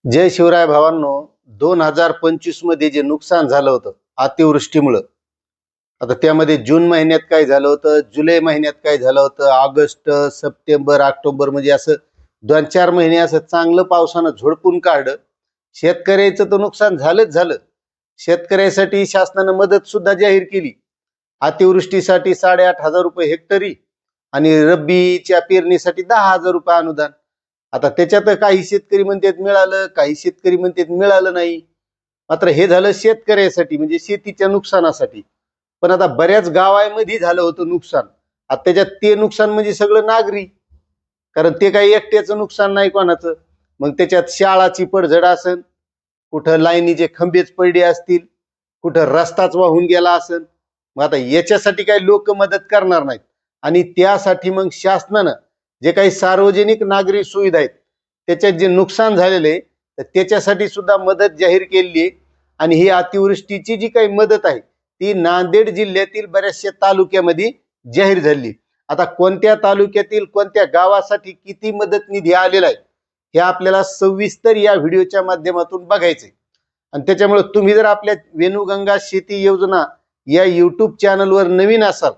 जय शिवराय भावांनो, 2025 मध्ये जे नुकसान झालं होतं अतिवृष्टीमुळे, आता त्यामध्ये जून महिन्यात काय झालं होतं, जुलै महिन्यात काय झालं होतं, ऑगस्ट, सप्टेंबर, ऑक्टोबर म्हणजे असं 2-4 महिने असं चांगलं पावसानं झोडपून काढलं. शेतकऱ्याचं तर नुकसान झालंच झालं. शेतकऱ्यासाठी शासनानं मदत सुद्धा जाहीर केली. अतिवृष्टीसाठी 8,500 रुपये हेक्टरी आणि रब्बीच्या पेरणीसाठी 10,000 रुपये अनुदान. आता त्याच्यात काही शेतकरी म्हणतात मिळालं, काही शेतकरी म्हणतात मिळालं नाही. मात्र हे झालं शेतकऱ्यासाठी म्हणजे शेतीच्या नुकसानासाठी. पण आता बऱ्याच गावांमध्ये झालं होतं नुकसान. आता त्याच्यात ते नुकसान म्हणजे सगळं नागरी, कारण ते काही एकट्याचं नुकसान नाही कोणाचं. मग त्याच्यात शाळाची पडझड असेल, कुठं लाईनीचे खंबेच पडले असतील, कुठं रस्ताच वाहून गेला असेल. मग आता याच्यासाठी काही लोक मदत करणार नाहीत आणि त्यासाठी मग शासनानं जे काही सार्वजनिक नागरी सुविधा आहेत त्याच्यात जे नुकसान झालेले आहे तर त्याच्यासाठी सुद्धा मदत जाहीर केली आहे. आणि ही अतिवृष्टीची जी काही मदत आहे ती नांदेड जिल्ह्यातील बऱ्याचशा तालुक्यामध्ये जाहीर झाली. आता कोणत्या तालुक्यातील कोणत्या गावासाठी किती मदत निधी आलेला आहे हे आपल्याला सविस्तर या व्हिडिओच्या माध्यमातून बघायचंय. आणि त्याच्यामुळे तुम्ही जर आपल्या वेणुगंगा शेती योजना या युट्यूब चॅनलवर नवीन असाल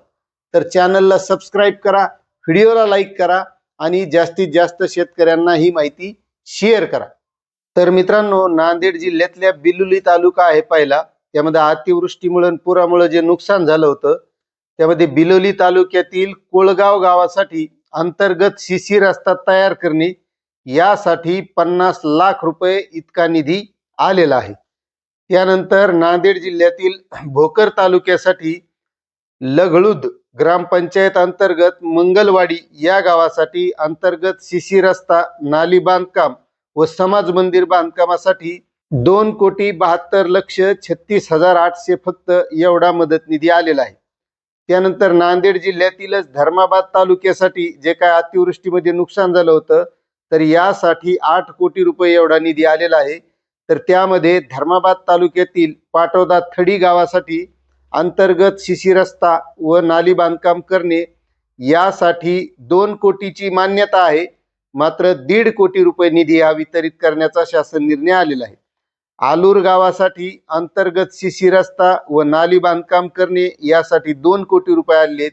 तर चॅनलला सबस्क्राईब करा, व्हिडिओला लाईक करा आणि जास्तीत जास्त शेतकऱ्यांना ही माहिती शेअर करा. तर मित्रांनो, नांदेड जिल्ह्यातल्या बिलोली तालुका आहे पहिला. त्यामध्ये अतिवृष्टीमुळे पुरामुळे जे नुकसान झालं होतं त्यामध्ये बिलोली तालुक्यातील कोळगाव गावासाठी अंतर्गत शिशी रस्ता तयार करणे यासाठी 50 लाख रुपये इतका निधी आलेला आहे. त्यानंतर नांदेड जिल्ह्यातील भोकर तालुक्यासाठी लघळुद ग्रामपंचायत अंतर्गत मंगलवाडी या गावासाठी अंतर्गत शिशी रस्ता, नाली बांधकाम व समाज मंदिर बांधकामासाठी 2,72,36,800 फक्त एवढा मदत निधी आलेला आहे. त्यानंतर नांदेड जिल्ह्यातीलच धर्माबाद तालुक्यासाठी जे काय अतिवृष्टीमध्ये नुकसान झालं होतं तर यासाठी 8 कोटी रुपये एवढा निधी आलेला आहे. तर त्यामध्ये धर्माबाद तालुक्यातील पाटोदा थडी गावासाठी अंतर्गत शिशी रस्ता व नाली बांधकाम करणे यासाठी 2 कोटीची मान्यता आहे. मात्र 1.5 कोटी रुपये निधी हा वितरित करण्याचा शासन निर्णय आलेला आहे. आलूर गावासाठी अंतर्गत शिशी रस्ता व नाली बांधकाम करणे यासाठी 2 कोटी रुपये आले आहेत.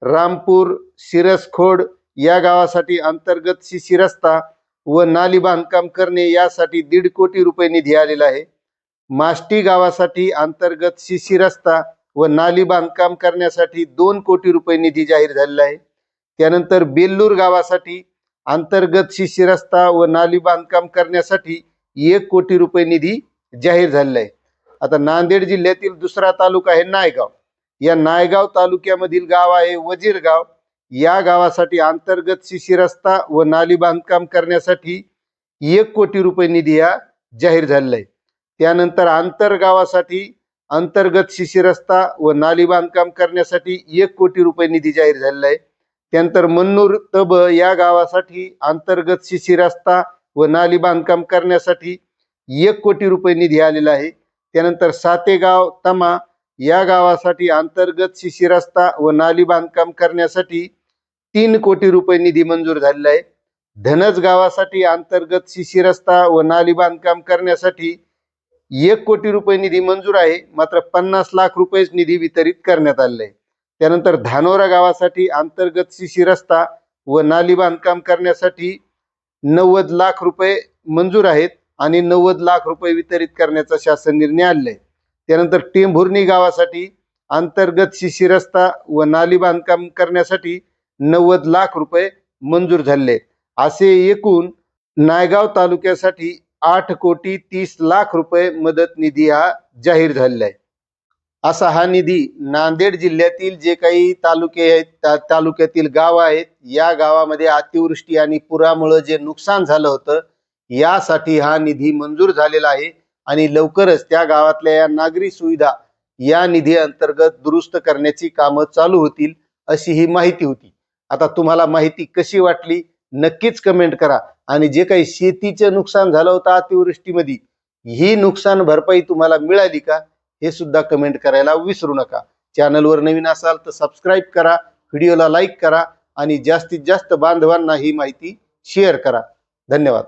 रामपूर शिरसखोड या गावासाठी अंतर्गत शिशी रस्ता व नाली बांधकाम करणे यासाठी 1.5 कोटी रुपये निधी आलेला आहे. माष्टी गावासाठी अंतर्गत शिशी रस्ता व नाली बांधकाम करण्यासाठी 2 कोटी रुपये निधी जाहीर झालेला आहे. त्यानंतर बेल्लूर गावासाठी अंतर्गत शिशी रस्ता व नाली बांधकाम करण्यासाठी 1 कोटी रुपये निधी जाहीर झालेला आहे. आता नांदेड जिल्ह्यातील दुसरा तालुका आहे नायगाव. या नायगाव तालुक्यामधील गाव आहे वजीरगाव. या गावासाठी अंतर्गत शिशी रस्ता व नाली बांधकाम करण्यासाठी 1 कोटी रुपये निधी हा जाहीर झालेला आहे. त्यानंतर आंतर गावासाठी अंतर्गत शिशी रस्ता व नाली बांधकाम करण्यासाठी 1 कोटी रुपये निधी जाहीर झालेला आहे. त्यानंतर मन्नूर तब या गावासाठी अंतर्गत शिशी रस्ता व नाली बांधकाम करण्यासाठी 1 कोटी रुपये निधी आलेला आहे. त्यानंतर सातेगाव तमा या गावासाठी अंतर्गत शिशी रस्ता व नाली बांधकाम करण्यासाठी 3 कोटी रुपये निधी मंजूर झालेला आहे. धनज गावासाठी अंतर्गत शिशी रस्ता व नाली बांधकाम करण्यासाठी 1 कोटी रुपये निधी मंजूर आहे. मात्र 50 लाख रुपयेच निधी वितरित करण्यात आलेला आहे. त्यानंतर धानोरा गावासाठी अंतर्गत शिशी रस्ता व नाली बांधकाम करण्यासाठी 90 लाख रुपये मंजूर आहेत आणि 90 लाख रुपये वितरित करण्याचा शासन निर्णय आलेला आहे. त्यानंतर टेंभुर्णी गावासाठी अंतर्गत शिशी रस्ता व नाली बांधकाम करण्यासाठी 90 लाख रुपये मंजूर झाले आहेत. असे एकूण नायगाव तालुक्यासाठी 8,30,00,000 रुपये मदत निधी हा जाहीर झालेला आहे. असा हा निधी नांदेड जिल्ह्यातील जे काही तालुके आहेत त्या तालुक्यातील गाव आहेत या गावामध्ये अतिवृष्टी आणि पुरामुळे जे नुकसान झालं होतं यासाठी हा निधी मंजूर झालेला आहे. आणि लवकरच त्या गावातल्या या नागरी सुविधा या निधी अंतर्गत दुरुस्त करण्याची कामं चालू होतील अशी ही माहिती होती. आता तुम्हाला माहिती कशी वाटली नक्कीच कमेंट करा. आणि जे काही शेतीचे नुकसान झालं होतं अतिवृष्टीमध्ये ही नुकसान भरपाई तुम्हाला मिळाली का हे सुद्धा कमेंट करायला विसरू नका. चॅनलवर नवीन असाल तर सबस्क्राईब करा, व्हिडिओला लाईक करा आणि जास्तीत जास्त बांधवांना ही माहिती शेअर करा. धन्यवाद.